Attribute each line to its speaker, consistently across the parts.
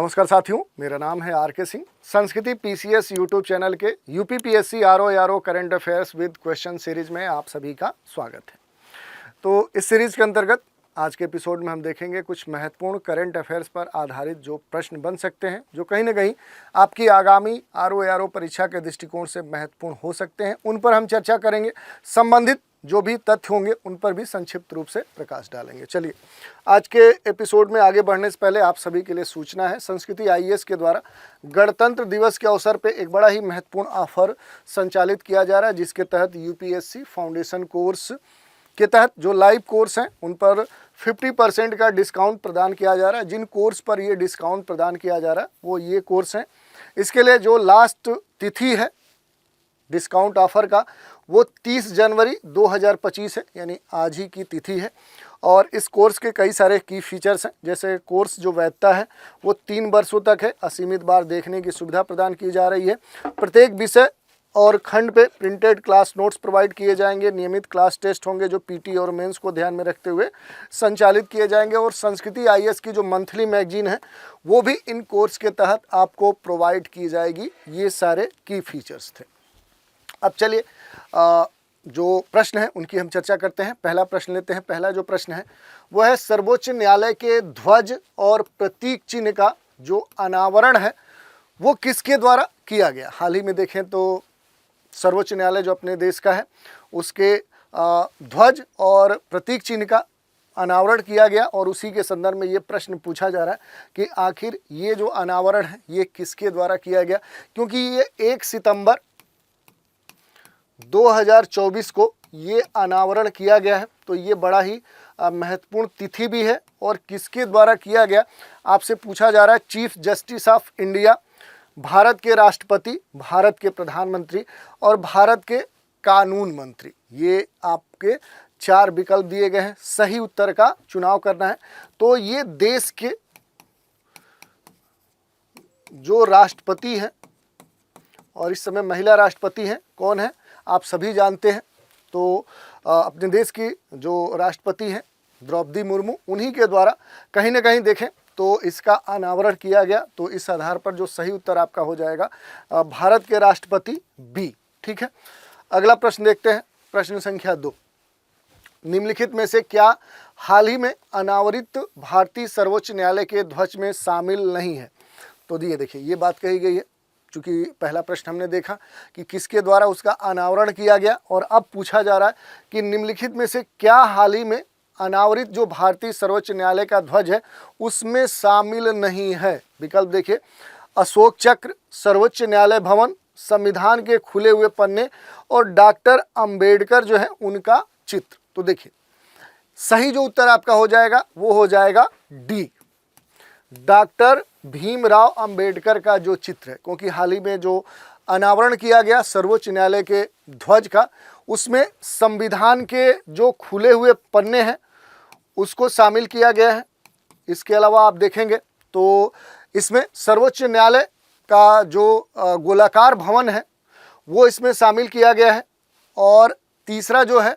Speaker 1: नमस्कार साथियों, मेरा नाम है आर के सिंह। संस्कृति पीसीएस यूट्यूब चैनल के UPPSC RO current affairs with question series में आप सभी का स्वागत है। तो इस सीरीज के अंतर्गत आज के एपिसोड में हम देखेंगे कुछ महत्वपूर्ण करंट अफेयर्स पर आधारित जो प्रश्न बन सकते हैं, जो कहीं ना कहीं आपकी आगामी आरओ परीक्षा के दृष्टिकोण से महत्वपूर्ण हो सकते हैं। उन पर हम चर्चा करेंगे। संबंधित जो भी तथ्य होंगे उन पर भी संक्षिप्त रूप से प्रकाश डालेंगे। चलिए, आज के एपिसोड में आगे बढ़ने से पहले आप सभी के लिए सूचना है। संस्कृति आईएएस के द्वारा गणतंत्र दिवस के अवसर पे एक बड़ा ही महत्वपूर्ण ऑफर संचालित किया जा रहा है, जिसके तहत यूपीएससी फाउंडेशन कोर्स के तहत जो लाइव कोर्स हैं उन पर 50% का डिस्काउंट प्रदान किया जा रहा है। जिन कोर्स पर ये डिस्काउंट प्रदान किया जा रहा है वो ये कोर्स हैं। इसके लिए जो लास्ट तिथि है डिस्काउंट ऑफर का वो 30 जनवरी 2025 है, यानी आज ही की तिथि है। और इस कोर्स के कई सारे की फीचर्स हैं, जैसे कोर्स जो वैधता है वो 3 वर्षों तक है। असीमित बार देखने की सुविधा प्रदान की जा रही है। प्रत्येक विषय और खंड पे प्रिंटेड क्लास नोट्स प्रोवाइड किए जाएंगे। नियमित क्लास टेस्ट होंगे जो पीटी और मेंस को ध्यान में रखते हुए संचालित किए जाएंगे। और संस्कृति आईएएस की जो मंथली मैगजीन है वो भी इन कोर्स के तहत आपको प्रोवाइड की जाएगी। ये सारे की फीचर्स थे। अब चलिए जो प्रश्न है उनकी हम चर्चा करते हैं। पहला प्रश्न लेते हैं। पहला जो प्रश्न है वह है, सर्वोच्च न्यायालय के ध्वज और प्रतीक चिन्ह का जो अनावरण है वो किसके द्वारा किया गया। हाल ही में देखें तो सर्वोच्च न्यायालय जो अपने देश का है उसके ध्वज और प्रतीक चिन्ह का अनावरण किया गया। और उसी के संदर्भ में ये प्रश्न पूछा जा रहा है कि आखिर ये जो अनावरण है ये किसके द्वारा किया गया, क्योंकि ये 1 सितंबर 2024 को ये अनावरण किया गया है। तो ये बड़ा ही महत्वपूर्ण तिथि भी है। और किसके द्वारा किया गया आपसे पूछा जा रहा है। Chief justice of India, Bharat के राष्ट्रपति, भारत के प्रधानमंत्री और भारत के कानून मंत्री। ये आपके 4 विकल्प दिए गए हैं। सही उत्तर का चुनाव करना है। तो ये देश के जो राष्ट्रपति हैं और इस समय महिला राष्ट्रपति हैं, कौन है आप सभी जानते हैं। तो अपने देश की जो राष्ट्रपति हैं द्रौपदी मुर्मू, उन्हीं के द्वारा कहीं ना कहीं देखें तो इसका अनावरण किया गया। तो इस आधार पर जो सही उत्तर आपका हो जाएगा भारत के राष्ट्रपति बी। ठीक है, अगला प्रश्न देखते हैं। प्रश्न संख्या 2, निम्नलिखित में से क्या हाल ही में अनावरित भारतीय सर्वोच्च न्यायालय के ध्वज में शामिल नहीं है। तो देखिए ये बात कही गई है, चूँकि पहला प्रश्न हमने देखा कि किसके द्वारा उसका अनावरण किया गया, और अब पूछा जा रहा है कि निम्नलिखित में से क्या हाल ही में अनावरित जो भारतीय सर्वोच्च न्यायालय का ध्वज है उसमें शामिल नहीं है। विकल्प देखिए, अशोक चक्र, सर्वोच्च न्यायालय भवन, संविधान के खुले हुए पन्ने और डॉक्टर अंबेडकर जो है उनका चित्र। तो देखिए सही जो उत्तर आपका हो जाएगा वो हो जाएगा डी, डॉक्टर भीमराव अंबेडकर का जो चित्र है। क्योंकि हाल ही में जो अनावरण किया गया सर्वोच्च न्यायालय के ध्वज का, उसमें संविधान के जो खुले हुए पन्ने हैं उसको शामिल किया गया है। इसके अलावा आप देखेंगे तो इसमें सर्वोच्च न्यायालय का जो गोलाकार भवन है वो इसमें शामिल किया गया है। और तीसरा जो है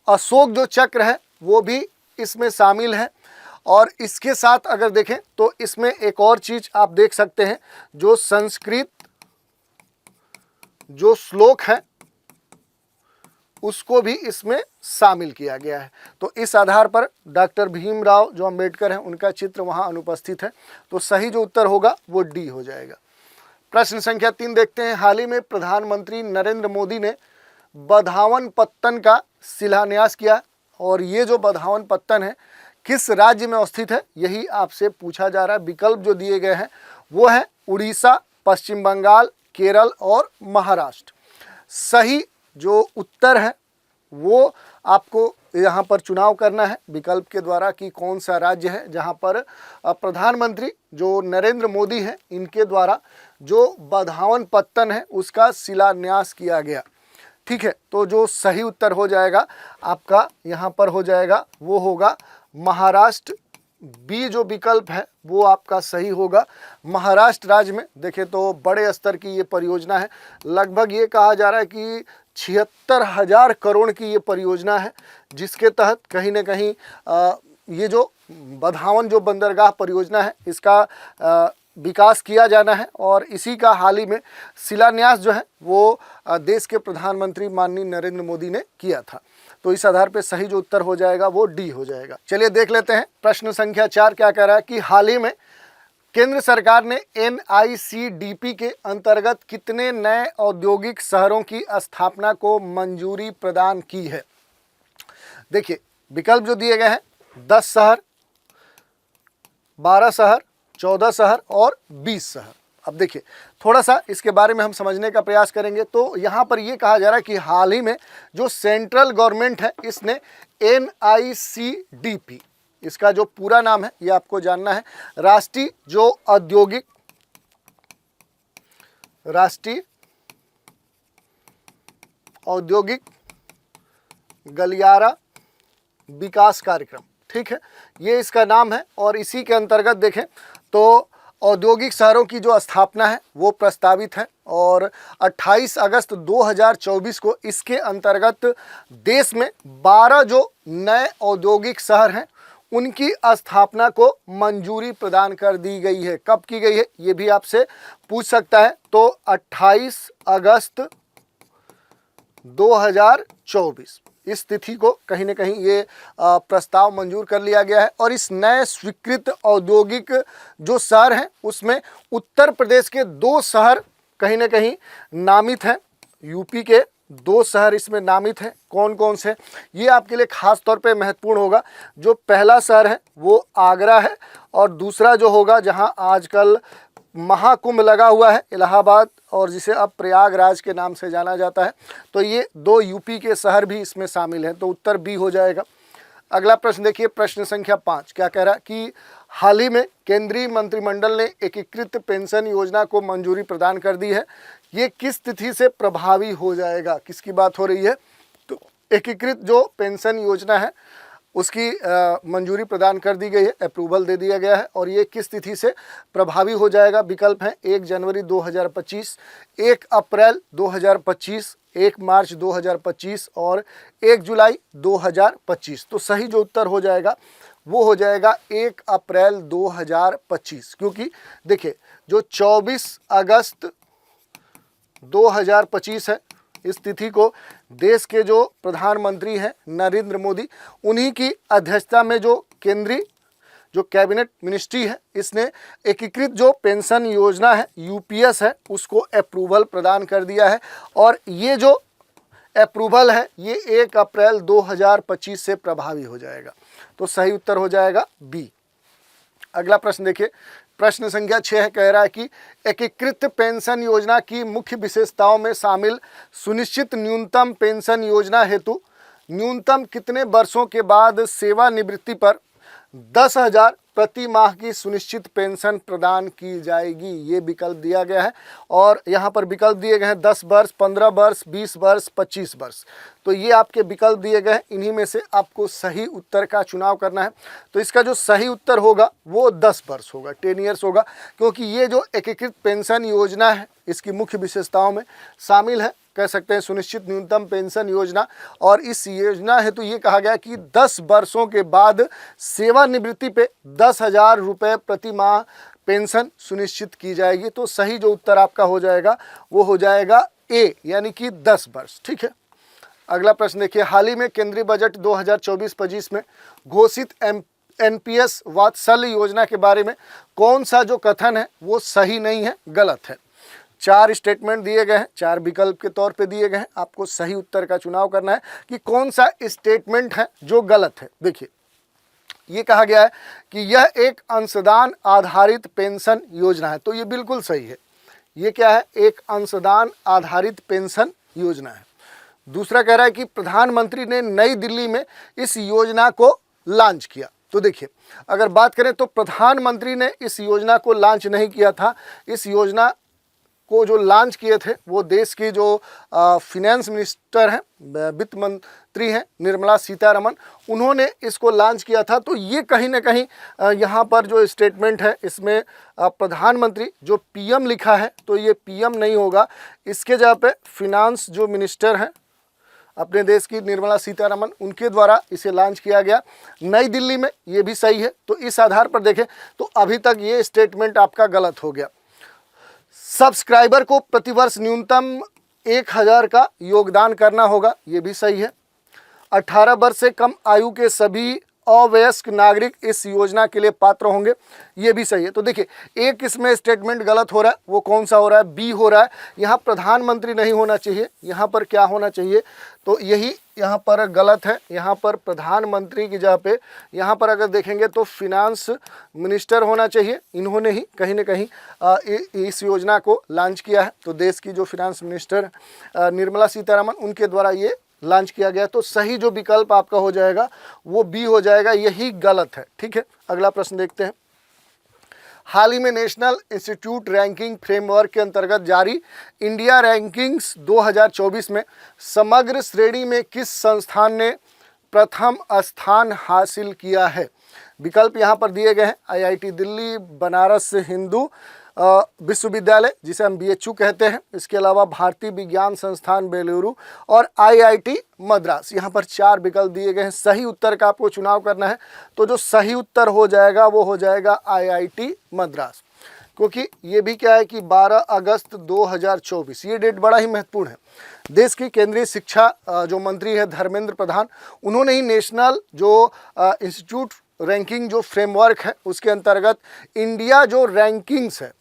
Speaker 1: अशोक जो चक्र है वो भी इसमें शामिल है। और इसके साथ अगर देखें तो इसमें एक और चीज़ आप देख सकते हैं, जो संस्कृत जो श्लोक है उसको भी इसमें शामिल किया गया है। तो इस आधार पर डॉक्टर भीमराव जो अंबेडकर हैं उनका चित्र वहां अनुपस्थित है। तो सही जो उत्तर होगा वो डी हो जाएगा। प्रश्न संख्या 3 देखते हैं। हाल ही में प्रधानमंत्री नरेंद्र मोदी ने बधावन पत्तन का शिलान्यास किया, और ये जो बधावन पत्तन है किस राज्य में अवस्थित है यही आपसे पूछा जा रहा है। विकल्प जो दिए गए हैं वो है उड़ीसा, पश्चिम बंगाल, केरल और महाराष्ट्र। सही जो उत्तर है वो आपको यहाँ पर चुनाव करना है विकल्प के द्वारा कि कौन सा राज्य है जहाँ पर प्रधानमंत्री जो नरेंद्र मोदी हैं इनके द्वारा जो बधावन पत्तन है उसका शिलान्यास किया गया। ठीक है, तो जो सही उत्तर हो जाएगा आपका यहाँ पर हो जाएगा वो होगा महाराष्ट्र। बी जो विकल्प है वो आपका सही होगा। महाराष्ट्र राज्य में देखें तो बड़े स्तर की ये परियोजना है। लगभग ये कहा जा रहा है कि 76,000 करोड़ की ये परियोजना है, जिसके तहत कहीं ना कहीं ये जो बधावन जो बंदरगाह परियोजना है इसका विकास किया जाना है और इसी का हाल ही में शिलान्यास जो है वो देश के प्रधानमंत्री माननीय नरेंद्र मोदी ने किया था। तो इस आधार पे सही जो उत्तर हो जाएगा वो डी हो जाएगा। चलिए देख लेते हैं प्रश्न संख्या 4 क्या कह रहा है कि हाल ही में केंद्र सरकार ने NICDP के अंतर्गत कितने नए औद्योगिक शहरों की स्थापना को मंजूरी प्रदान की है। देखिए विकल्प जो दिए गए हैं 10 शहर, 12 शहर, 14 शहर और 20 शहर। अब देखिए थोड़ा सा इसके बारे में हम समझने का प्रयास करेंगे। तो यहाँ पर ये कहा जा रहा है कि हाल ही में जो सेंट्रल गवर्नमेंट है इसने NICDP, इसका जो पूरा नाम है ये आपको जानना है, राष्ट्रीय औद्योगिक गलियारा विकास कार्यक्रम, ठीक है, ये इसका नाम है। और इसी के अंतर्गत देखें तो औद्योगिक शहरों की जो स्थापना है वो प्रस्तावित है और 28 अगस्त 2024 को इसके अंतर्गत देश में 12 जो नए औद्योगिक शहर हैं उनकी स्थापना को मंजूरी प्रदान कर दी गई है। कब की गई है ये भी आपसे पूछ सकता है। तो 28 अगस्त 2024 इस तिथि को कहीं ना कहीं ये प्रस्ताव मंजूर कर लिया गया है। और इस नए स्वीकृत औद्योगिक जो शहर हैं उसमें उत्तर प्रदेश के 2 शहर कहीं ना कहीं नामित हैं, यूपी के 2 शहर इसमें नामित हैं। कौन कौन से ये आपके लिए खास तौर पे महत्वपूर्ण होगा। जो पहला शहर है वो आगरा है और दूसरा जो होगा जहां आजकल महाकुंभ लगा हुआ है इलाहाबाद, और जिसे अब प्रयागराज के नाम से जाना जाता है। तो ये 2 यूपी के शहर भी इसमें शामिल हैं। तो उत्तर बी हो जाएगा। अगला प्रश्न देखिए प्रश्न संख्या 5 क्या कह रहा है कि हाल ही में केंद्रीय मंत्रिमंडल ने एकीकृत पेंशन योजना को मंजूरी प्रदान कर दी है। ये किस तिथि से प्रभावी हो जाएगा, किसकी बात हो रही है। तो एकीकृत जो पेंशन योजना है उसकी मंजूरी प्रदान कर दी गई है, अप्रूवल दे दिया गया है। और ये किस तिथि से प्रभावी हो जाएगा। विकल्प हैं 1 जनवरी 2025, 1 अप्रैल 2025, 1 मार्च 2025 और 1 जुलाई 2025। तो सही जो उत्तर हो जाएगा वो हो जाएगा 1 अप्रैल 2025, क्योंकि देखिए जो 24 अगस्त 2025 है इस तिथि को देश के जो प्रधानमंत्री हैं नरेंद्र मोदी, उन्हीं की अध्यक्षता में जो केंद्रीय जो कैबिनेट मिनिस्ट्री है इसने एकीकृत जो पेंशन योजना है यूपीएस है उसको अप्रूवल प्रदान कर दिया है। और ये जो अप्रूवल है ये 1 अप्रैल 2025 से प्रभावी हो जाएगा। तो सही उत्तर हो जाएगा बी। अगला प्रश्न देखिए प्रश्न संख्या 6 कह रहा है कि एकीकृत पेंशन योजना की मुख्य विशेषताओं में शामिल सुनिश्चित न्यूनतम पेंशन योजना हेतु न्यूनतम कितने वर्षों के बाद सेवानिवृत्ति पर 10,000 प्रति माह की सुनिश्चित पेंशन प्रदान की जाएगी। ये विकल्प दिया गया है और यहाँ पर विकल्प दिए गए हैं 10 वर्ष, 15 वर्ष, 20 वर्ष, 25 वर्ष। तो ये आपके विकल्प दिए गए हैं, इन्हीं में से आपको सही उत्तर का चुनाव करना है। तो इसका जो सही उत्तर होगा वो 10 वर्ष होगा, 10 ईयर्स होगा, क्योंकि ये जो एकीकृत पेंशन योजना है इसकी मुख्य विशेषताओं में शामिल है, कह सकते हैं सुनिश्चित न्यूनतम पेंशन योजना। और इस योजना हेतु ये कहा गया कि 10 वर्षों के बाद सेवानिवृत्ति पे 10,000 रुपये प्रति माह पेंशन सुनिश्चित की जाएगी। तो सही जो उत्तर आपका हो जाएगा वो हो जाएगा ए, यानी कि 10 वर्ष। ठीक है। अगला प्रश्न देखिए, हाल ही में केंद्रीय बजट 2024-25 में घोषित NPS वात्सल्य योजना के बारे में कौन सा जो कथन है वो सही नहीं है, गलत है। 4 स्टेटमेंट दिए गए हैं, 4 विकल्प के तौर पे दिए गए हैं। आपको सही उत्तर का चुनाव करना है कि कौन सा स्टेटमेंट है जो गलत है। देखिए ये कहा गया है कि यह एक अंशदान आधारित पेंशन योजना है, तो ये बिल्कुल सही है। ये क्या है, एक अंशदान आधारित पेंशन योजना है। दूसरा कह रहा है कि प्रधानमंत्री ने नई दिल्ली में इस योजना को लॉन्च किया। तो देखिए अगर बात करें तो प्रधानमंत्री ने इस योजना को लॉन्च नहीं किया था। इस योजना को जो लॉन्च किए थे वो देश की जो फिनेंस मिनिस्टर हैं, वित्त मंत्री हैं निर्मला सीतारमन, उन्होंने इसको लॉन्च किया था। तो ये कहीं ना कहीं यहाँ पर जो स्टेटमेंट है इसमें प्रधानमंत्री जो पीएम लिखा है तो ये पीएम नहीं होगा। इसके जगह पे फिनांस जो मिनिस्टर हैं अपने देश की निर्मला सीतारमण, उनके द्वारा इसे लॉन्च किया गया नई दिल्ली में, ये भी सही है। तो इस आधार पर देखें तो अभी तक ये स्टेटमेंट आपका गलत हो गया। सब्सक्राइबर को प्रतिवर्ष न्यूनतम 1000 का योगदान करना होगा, ये भी सही है। 18 वर्ष से कम आयु के सभी अवयस्क नागरिक इस योजना के लिए पात्र होंगे, ये भी सही है। तो देखिए एक इसमें स्टेटमेंट गलत हो रहा है, वो कौन सा हो रहा है, बी हो रहा है। यहाँ प्रधानमंत्री नहीं होना चाहिए, यहाँ पर क्या होना चाहिए, तो यही यहाँ पर गलत है। यहाँ पर प्रधानमंत्री की जगह पे यहाँ पर अगर देखेंगे तो फिनांस मिनिस्टर होना चाहिए। इन्होंने ही कहीं ना कहीं इस योजना को लॉन्च किया है। तो देश की जो फिनांस मिनिस्टर निर्मला सीतारमण, उनके द्वारा ये लॉन्च किया गया। तो सही जो विकल्प आपका हो जाएगा वो बी हो जाएगा, यही गलत है। ठीक है, अगला प्रश्न देखते हैं। हाल ही में नेशनल इंस्टीट्यूट रैंकिंग फ्रेमवर्क के अंतर्गत जारी इंडिया रैंकिंग्स 2024 में समग्र श्रेणी में किस संस्थान ने प्रथम स्थान हासिल किया है? विकल्प यहाँ पर दिए गए हैं। IIT दिल्ली, बनारस हिंदू विश्वविद्यालय जिसे हम BHU कहते हैं, इसके अलावा भारतीय विज्ञान संस्थान बेलुरु और IIT मद्रास। यहाँ पर 4 विकल्प दिए गए हैं। सही उत्तर का आपको चुनाव करना है, तो जो सही उत्तर हो जाएगा वो हो जाएगा IIT मद्रास, क्योंकि ये भी क्या है कि 12 अगस्त 2024, ये डेट बड़ा ही महत्वपूर्ण है। देश की केंद्रीय शिक्षा जो मंत्री है धर्मेंद्र प्रधान, उन्होंने ही नेशनल जो इंस्टीट्यूट रैंकिंग जो फ्रेमवर्क है उसके अंतर्गत इंडिया जो रैंकिंग्स है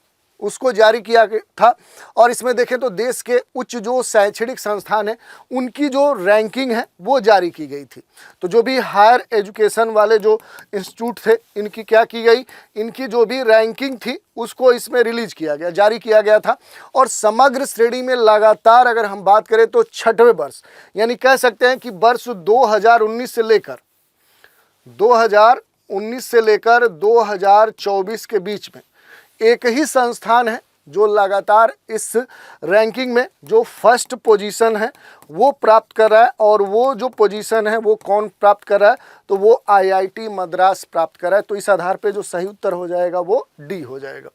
Speaker 1: उसको जारी किया था। और इसमें देखें तो देश के उच्च जो शैक्षणिक संस्थान हैं उनकी जो रैंकिंग है वो जारी की गई थी। तो जो भी हायर एजुकेशन वाले जो इंस्टीट्यूट थे, इनकी क्या की गई, इनकी जो भी रैंकिंग थी उसको इसमें रिलीज किया गया, जारी किया गया था। और समग्र श्रेणी में लगातार अगर हम बात करें तो 6वें वर्ष, यानी कह सकते हैं कि वर्ष 2019 से लेकर 2024 के बीच में एक ही संस्थान है जो लगातार इस रैंकिंग में जो फर्स्ट पोजीशन है वो प्राप्त कर रहा है। और वो जो पोजीशन है वो कौन प्राप्त कर रहा है, तो वो IIT मद्रास प्राप्त कर रहा है। तो इस आधार पे जो सही उत्तर हो जाएगा वो डी हो जाएगा।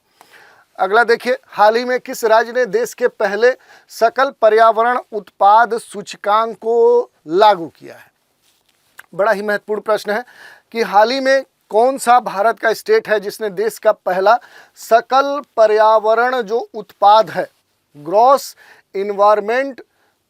Speaker 1: अगला देखिए, हाल ही में किस राज्य ने देश के पहले सकल पर्यावरण उत्पाद सूचकांक को लागू किया है? बड़ा ही महत्वपूर्ण प्रश्न है कि हाल ही में कौन सा भारत का स्टेट है जिसने देश का पहला सकल पर्यावरण जो उत्पाद है, ग्रॉस इन्वायरमेंट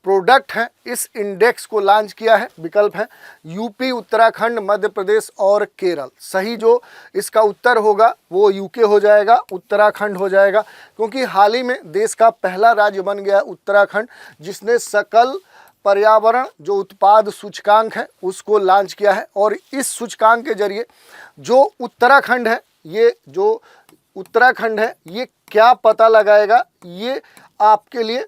Speaker 1: प्रोडक्ट है, इस इंडेक्स को लॉन्च किया है? विकल्प है यूपी, उत्तराखंड, मध्य प्रदेश और केरल। सही जो इसका उत्तर होगा वो यूके हो जाएगा, उत्तराखंड हो जाएगा, क्योंकि हाल ही में देश का पहला राज्य बन गया उत्तराखंड जिसने सकल पर्यावरण जो उत्पाद सूचकांक है उसको लॉन्च किया है। और इस सूचकांक के जरिए जो उत्तराखंड है, ये क्या पता लगाएगा, ये आपके लिए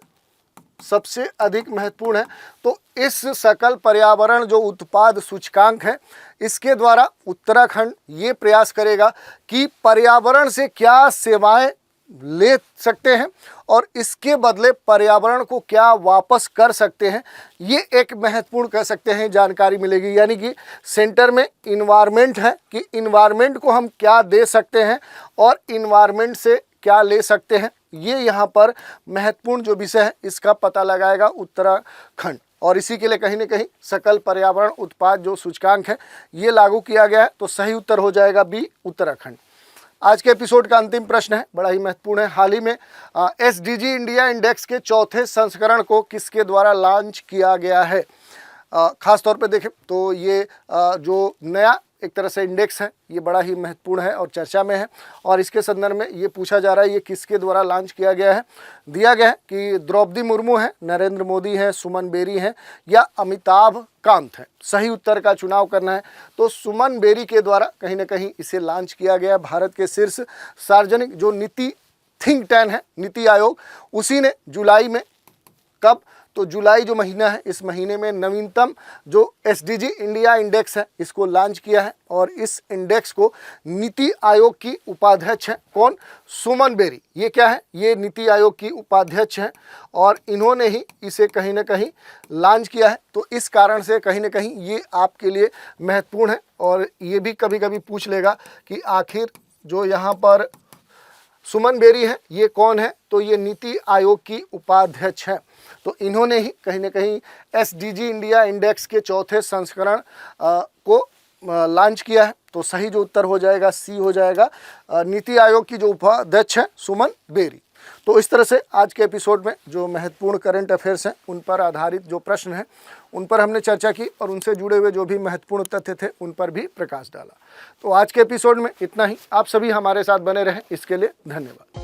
Speaker 1: सबसे अधिक महत्वपूर्ण है। तो इस सकल पर्यावरण जो उत्पाद सूचकांक है, इसके द्वारा उत्तराखंड ये प्रयास करेगा कि पर्यावरण से क्या सेवाएं ले सकते हैं और इसके बदले पर्यावरण को क्या वापस कर सकते हैं, ये एक महत्वपूर्ण कह सकते हैं जानकारी मिलेगी। यानी कि सेंटर में इन्वायरमेंट है कि इन्वायरमेंट को हम क्या दे सकते हैं और इन्वायरमेंट से क्या ले सकते हैं, ये यहाँ पर महत्वपूर्ण जो विषय है इसका पता लगाएगा उत्तराखंड। और इसी के लिए कहीं ना कहीं सकल पर्यावरण उत्पाद जो सूचकांक है ये लागू किया गया है। तो सही उत्तर हो जाएगा बी, उत्तराखंड। आज के एपिसोड का अंतिम प्रश्न है, बड़ा ही महत्वपूर्ण है। हाल ही में SDG इंडिया इंडेक्स के 4थे संस्करण को किसके द्वारा लॉन्च किया गया है? खास तौर पे देखें तो ये जो नया एक तरह से इंडेक्स है ये बड़ा ही महत्वपूर्ण है और चर्चा में है। और इसके संदर्भ में ये पूछा जा रहा है ये किसके द्वारा लॉन्च किया गया है? दिया गया है कि द्रौपदी मुर्मू है, नरेंद्र मोदी है, सुमन बेरी हैं या अमिताभ कांत है। सही उत्तर का चुनाव करना है, तो सुमन बेरी के द्वारा कहीं ना कहीं इसे लॉन्च किया गया। भारत के शीर्ष सार्वजनिक जो नीति थिंक टैंक है, नीति आयोग, उसी ने जुलाई में, कब, तो जुलाई जो महीना है इस महीने में नवीनतम जो SDG इंडिया इंडेक्स है इसको लॉन्च किया है। और इस इंडेक्स को नीति आयोग की उपाध्यक्ष है कौन? सुमन बेरी। ये क्या है? ये नीति आयोग की उपाध्यक्ष हैं और इन्होंने ही इसे कहीं ना कहीं लॉन्च किया है। तो इस कारण से कहीं ना कहीं ये आपके लिए महत्वपूर्ण है। और ये भी कभी कभी पूछ लेगा कि आखिर जो यहाँ पर सुमन बेरी है, ये कौन है? तो ये नीति आयोग की उपाध्यक्ष है। तो इन्होंने ही कहीं ना कहीं एसडीजी इंडिया इंडेक्स के चौथे संस्करण को लॉन्च किया है। तो सही जो उत्तर हो जाएगा सी हो जाएगा। नीति आयोग की जो उपाध्यक्ष है सुमन बेरी। तो इस तरह से आज के एपिसोड में जो महत्वपूर्ण करंट अफेयर्स हैं उन पर आधारित जो प्रश्न हैं उन पर हमने चर्चा की और उनसे जुड़े हुए जो भी महत्वपूर्ण तथ्य थे उन पर भी प्रकाश डाला। तो आज के एपिसोड में इतना ही। आप सभी हमारे साथ बने रहें, इसके लिए धन्यवाद।